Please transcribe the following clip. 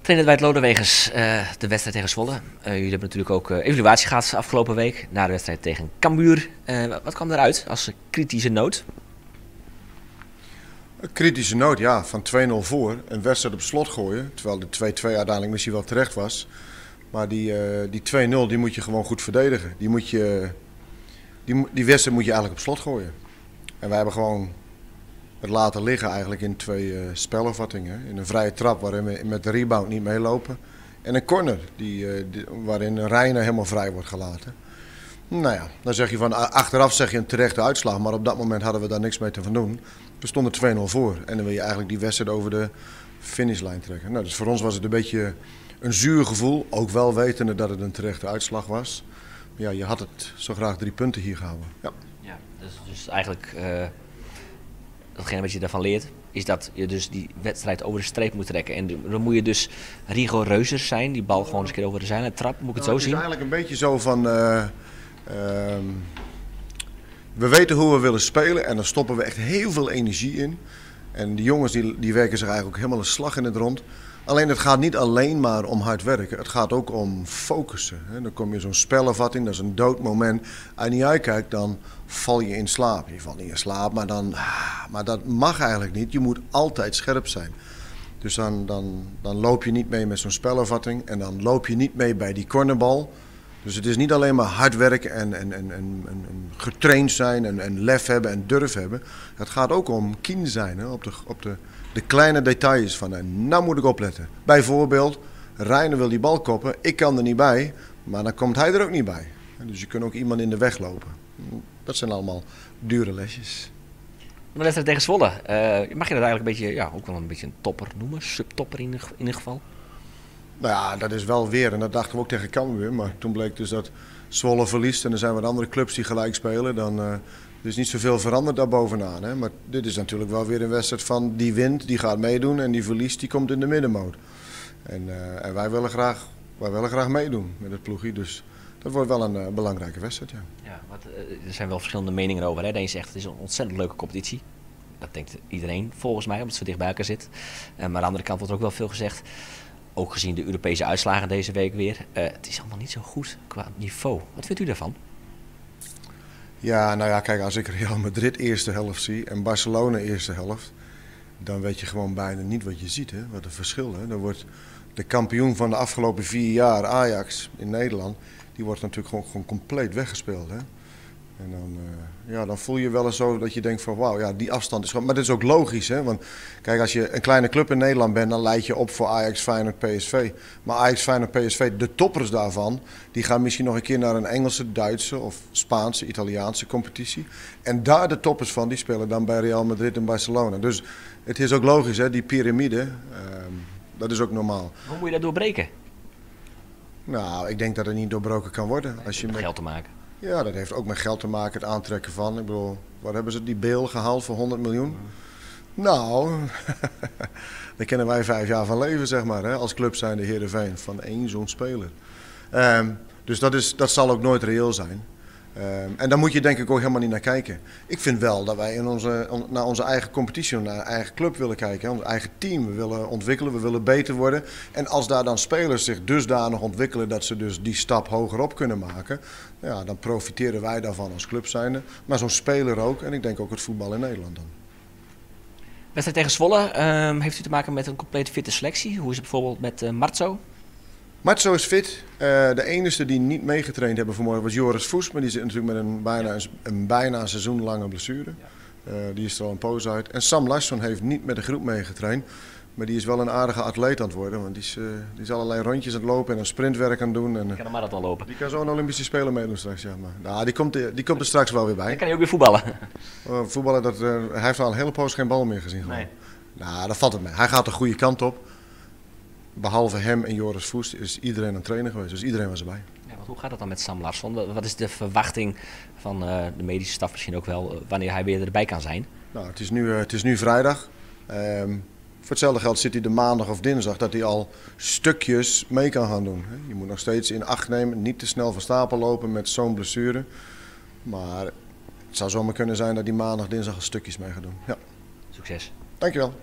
Trainer Dwight Lodewegers, de wedstrijd tegen Zwolle. Jullie hebben natuurlijk ook evaluatie gehad afgelopen week na de wedstrijd tegen Cambuur. Wat kwam eruit als kritische noot? Een kritische noot, ja, van 2-0 voor. Een wedstrijd op slot gooien, terwijl de 2-2 uiteindelijk misschien wel terecht was. Maar die 2-0 die moet je gewoon goed verdedigen. Die wedstrijd moet je eigenlijk op slot gooien. En wij hebben gewoon het laten liggen eigenlijk in twee spelopvattingen. In een vrije trap waarin we met de rebound niet meelopen. En een corner waarin Reiner helemaal vrij wordt gelaten. Nou ja, dan zeg je van achteraf zeg je een terechte uitslag. Maar op dat moment hadden we daar niks mee te van doen. We stonden 2-0 voor. En dan wil je eigenlijk die wedstrijd over de finishlijn trekken. Nou, dus voor ons was het een beetje een zuur gevoel. Ook wel wetende dat het een terechte uitslag was. Ja, je had het zo graag 3 punten hier gehouden. Ja. Ja, dus eigenlijk datgene wat je daarvan leert, is dat je dus die wedstrijd over de streep moet trekken. En dan moet je dus rigoureuzer zijn, die bal gewoon eens een keer over de zijlijn trappen, moet ik het zo zien? Het is eigenlijk een beetje zo van, we weten hoe we willen spelen en dan stoppen we echt heel veel energie in. En die jongens die werken zich eigenlijk ook helemaal een slag in het rond. Alleen het gaat niet alleen maar om hard werken, het gaat ook om focussen. Dan kom je zo'n spellenvatting, dat is een dood moment. Als je niet uitkijkt, dan val je in slaap. Je valt niet in slaap, maar dat mag eigenlijk niet. Je moet altijd scherp zijn. Dus dan loop je niet mee met zo'n spellenvatting en dan loop je niet mee bij die cornerbal. Dus het is niet alleen maar hard werken en getraind zijn en lef hebben en durf hebben. Het gaat ook om keen zijn, hè, op de kleine details van nou moet ik opletten. Bijvoorbeeld, Reiner wil die bal koppen, ik kan er niet bij, maar dan komt hij er ook niet bij. Dus je kunt ook iemand in de weg lopen. Dat zijn allemaal dure lesjes. De wedstrijd tegen Zwolle, mag je dat eigenlijk een beetje, ja, ook wel een beetje een topper noemen, subtopper in ieder geval? Nou ja, dat is wel weer, en dat dachten we ook tegen Cambuur, maar toen bleek dus dat Zwolle verliest en er zijn wat andere clubs die gelijk spelen, dan er is niet zoveel veranderd daarbovenaan. Hè? Maar dit is natuurlijk wel weer een wedstrijd van die wint, die gaat meedoen en die verliest, die komt in de middenmoot. En wij willen graag meedoen met het ploegie, dus dat wordt wel een belangrijke wedstrijd. Ja. Ja, er zijn wel verschillende meningen over. Hè? De een zegt het is een ontzettend leuke competitie. Dat denkt iedereen volgens mij, omdat het zo dicht bij elkaar zit. Maar aan de andere kant wordt er ook wel veel gezegd. Ook gezien de Europese uitslagen deze week weer. Het is allemaal niet zo goed qua niveau. Wat vindt u daarvan? Ja, nou ja, kijk, als ik Real Madrid eerste helft zie en Barcelona eerste helft, dan weet je gewoon bijna niet wat je ziet. Hè? Wat een verschil. Hè? Dan wordt de kampioen van de afgelopen 4 jaar, Ajax in Nederland, die wordt natuurlijk gewoon compleet weggespeeld. Hè? En dan voel je wel eens zo dat je denkt van wauw, ja, die afstand is gewoon. Maar dat is ook logisch, hè? Want kijk, als je een kleine club in Nederland bent, dan leid je op voor Ajax, Feyenoord, PSV. Maar Ajax, Feyenoord, PSV, de toppers daarvan, die gaan misschien nog een keer naar een Engelse, Duitse of Spaanse, Italiaanse competitie. En daar de toppers van, die spelen dan bij Real Madrid en Barcelona. Dus het is ook logisch, hè? Die piramide, dat is ook normaal. Hoe moet je dat doorbreken? Nou, ik denk dat het niet doorbroken kan worden. Als je met geld te maken. Ja, dat heeft ook met geld te maken, het aantrekken van. Ik bedoel, waar hebben ze die Beel gehaald voor 100 miljoen? Nou, daar kennen wij 5 jaar van leven, zeg maar, hè, als club zijn de Heerenveen, van 1 zo'n speler. Dus dat zal ook nooit reëel zijn. En daar moet je denk ik ook helemaal niet naar kijken. Ik vind wel dat wij naar onze eigen competitie, naar eigen club willen kijken. Ons eigen team. We willen ontwikkelen, we willen beter worden. En als daar dan spelers zich dusdanig ontwikkelen dat ze dus die stap hoger op kunnen maken. Ja, dan profiteren wij daarvan als club zijnde. Maar zo'n speler ook. En ik denk ook het voetbal in Nederland dan. Wedstrijd tegen Zwolle, heeft u te maken met een compleet fitte selectie? Hoe is het bijvoorbeeld met Marzo? Marzo is fit. De enige die niet meegetraind hebben vanmorgen was Joris Voes. Maar die zit natuurlijk met een bijna seizoenlange blessure. Die is er al een poos uit. En Sam Larsson heeft niet met de groep meegetraind. Maar die is wel een aardige atleet aan het worden. Want die is allerlei rondjes aan het lopen en een sprintwerk aan het doen. En, die kan een marathon lopen. Die kan zo een Olympische Spelen meedoen straks. Ja, maar. Nou, die komt er straks wel weer bij. Dan kan hij ook weer voetballen. Voetballen, hij heeft al een hele poos geen bal meer gezien. Gewoon. Nee. Nou, dat valt het mee. Hij gaat de goede kant op. Behalve hem en Joris Voest is iedereen aan het trainen geweest, dus iedereen was erbij. Ja, want hoe gaat het dan met Sam Larsson? Wat is de verwachting van de medische staf misschien ook wel, wanneer hij weer erbij kan zijn? Nou, het is nu vrijdag. Voor hetzelfde geld zit hij de maandag of dinsdag dat hij al stukjes mee kan gaan doen. Je moet nog steeds in acht nemen, niet te snel van stapel lopen met zo'n blessure. Maar het zou zomaar kunnen zijn dat hij maandag, dinsdag al stukjes mee gaat doen. Ja. Succes. Dankjewel.